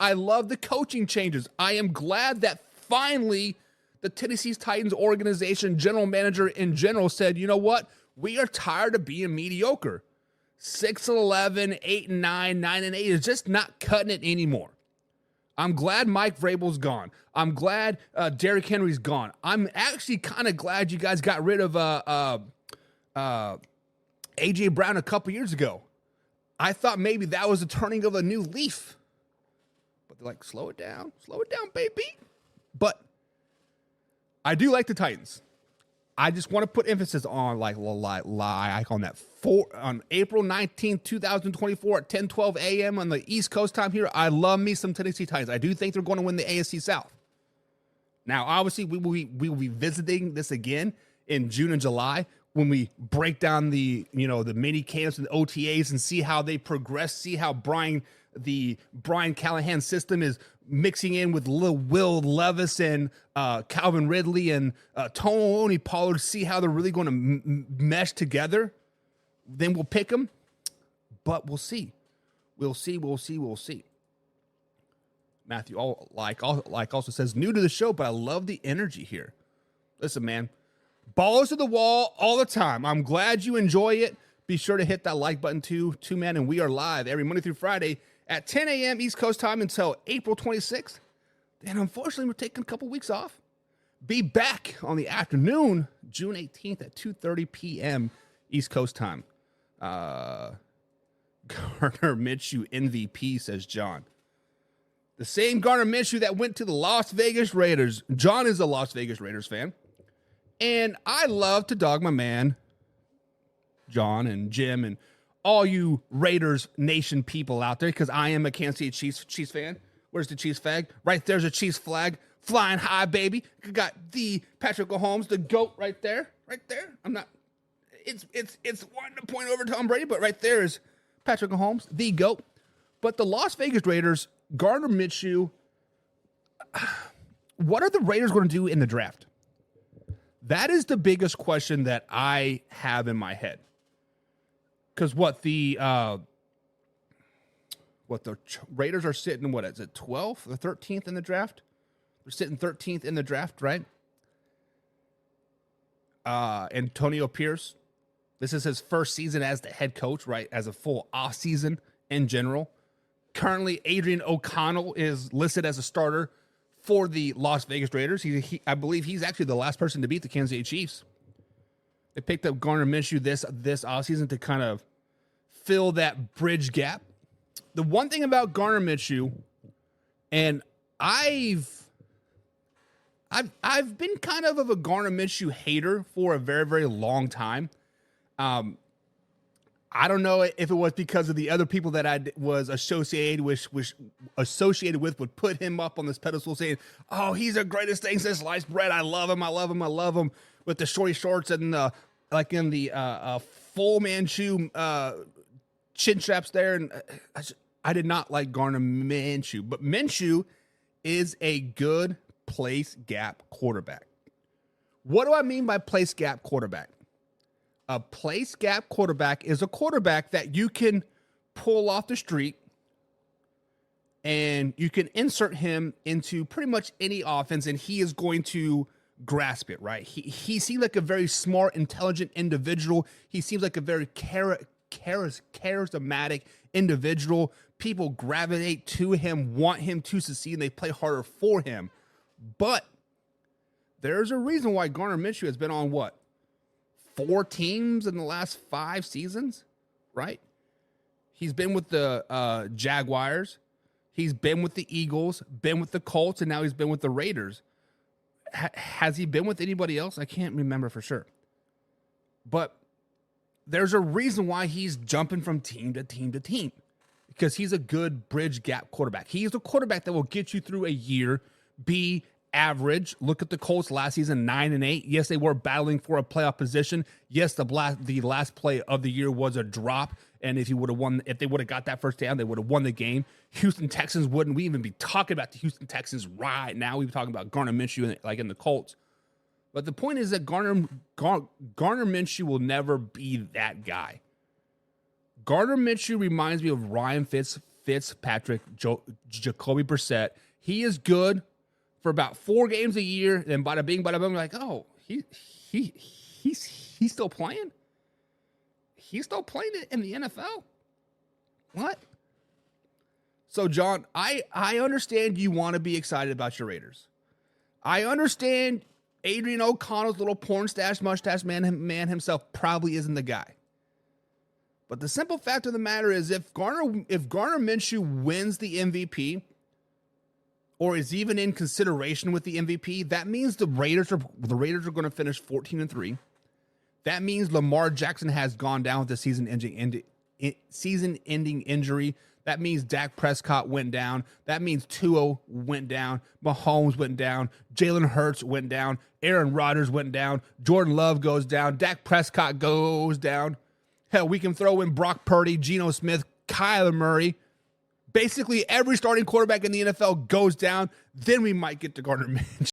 I love the coaching changes. I am glad that finally the Tennessee Titans organization, general manager in general, said, you know what? We are tired of being mediocre. 6-11, 8-9, 9-8 is just not cutting it anymore. I'm glad Mike Vrabel's gone. I'm glad Derrick Henry's gone. I'm actually kind of glad you guys got rid of A.J. Brown a couple years ago. I thought maybe that was the turning of a new leaf. But they're like, slow it down, baby. But I do like the Titans. I just want to put emphasis on on that on April 19th, 2024 at 10:12 a.m. on the East Coast time here. I love me some Tennessee Titans. I do think they're going to win the AFC South. Now, obviously, we will be visiting this again in June and July when we break down the mini camps and the OTAs and see how they progress, see how the Brian Callahan system is mixing in with Will Levis and Calvin Ridley and Tony Pollard, see how they're really going to mesh together. Then we'll pick them, but we'll see. We'll see. Matthew also says, new to the show, but I love the energy here. Listen, man, balls to the wall all the time. I'm glad you enjoy it. Be sure to hit that like button too, man. And we are live every Monday through Friday at 10 a.m. East Coast time until April 26th. And unfortunately, we're taking a couple weeks off. Be back on the afternoon, June 18th at 2:30 p.m. East Coast time. Gardner Minshew MVP, says John. The same Gardner Minshew that went to the Las Vegas Raiders. John is a Las Vegas Raiders fan. And I love to dog my man, John and Jim and all you Raiders Nation people out there, because I am a Kansas City Chiefs fan. Where's the Chiefs flag? Right there's a Chiefs flag flying high, baby. You got the Patrick Mahomes, the GOAT right there. I'm not, it's one to point over Tom Brady, but right there is Patrick Mahomes, the GOAT. But the Las Vegas Raiders, Gardner Minshew, what are the Raiders going to do in the draft? That is the biggest question that I have in my head. Because the Raiders are sitting, what is it, 12th or 13th in the draft? They're sitting 13th in the draft, right? Antonio Pierce, this is his first season as the head coach, right? As a full off season in general. Currently, Adrian O'Connell is listed as a starter for the Las Vegas Raiders. I believe he's actually the last person to beat the Kansas City Chiefs. They picked up Gardner Minshew this offseason to kind of fill that bridge gap. The one thing about Gardner Minshew, and I've been kind of a Gardner Minshew hater for a very, very long time. I don't know if it was because of the other people that I was associated with would put him up on this pedestal saying, oh, he's the greatest thing since sliced bread. I love him with the shorty shorts and the full Manchu chin straps there. And I did not like Gardner Minshew, but Minshew is a good place gap quarterback. What do I mean by place gap quarterback? A place gap quarterback is a quarterback that you can pull off the street and you can insert him into pretty much any offense and he is going to grasp it, right? He seems like a very smart, intelligent individual. He seems like a very charismatic individual. People gravitate to him, want him to succeed, and they play harder for him. But there's a reason why Gardner Minshew has been on 4 teams in the last 5 seasons, right? He's been with the Jaguars. He's been with the Eagles, been with the Colts, and now he's been with the Raiders. Has he been with anybody else? I can't remember for sure. But there's a reason why he's jumping from team to team to team, because he's a good bridge gap quarterback. He's a quarterback that will get you through a year, be average. Look at the Colts last season, 9-8. Yes, they were battling for a playoff position. Yes, the last play of the year was a drop. And if they would have got that first down, they would have won the game. Houston Texans wouldn't we even be talking about the Houston Texans right now. We'd be talking about Gardner Minshew in the Colts. But the point is that Gardner Minshew will never be that guy. Gardner Minshew reminds me of Ryan Fitzpatrick, Jacoby Brissett. He is good for about 4 games a year. Then bada bing, bada boom, like, oh, he's still playing. He's still playing it in the NFL. What? So, John, I understand you want to be excited about your Raiders. I understand Adrian O'Connell's little porn stash, mustache man himself probably isn't the guy. But the simple fact of the matter is if Gardner Minshew wins the MVP or is even in consideration with the MVP, that means the Raiders are going to finish 14-3. That means Lamar Jackson has gone down with the season-ending injury. That means Dak Prescott went down. That means Tua went down. Mahomes went down. Jalen Hurts went down. Aaron Rodgers went down. Jordan Love goes down. Dak Prescott goes down. Hell, we can throw in Brock Purdy, Geno Smith, Kyler Murray. Basically, every starting quarterback in the NFL goes down. Then we might get to Gardner Minshew.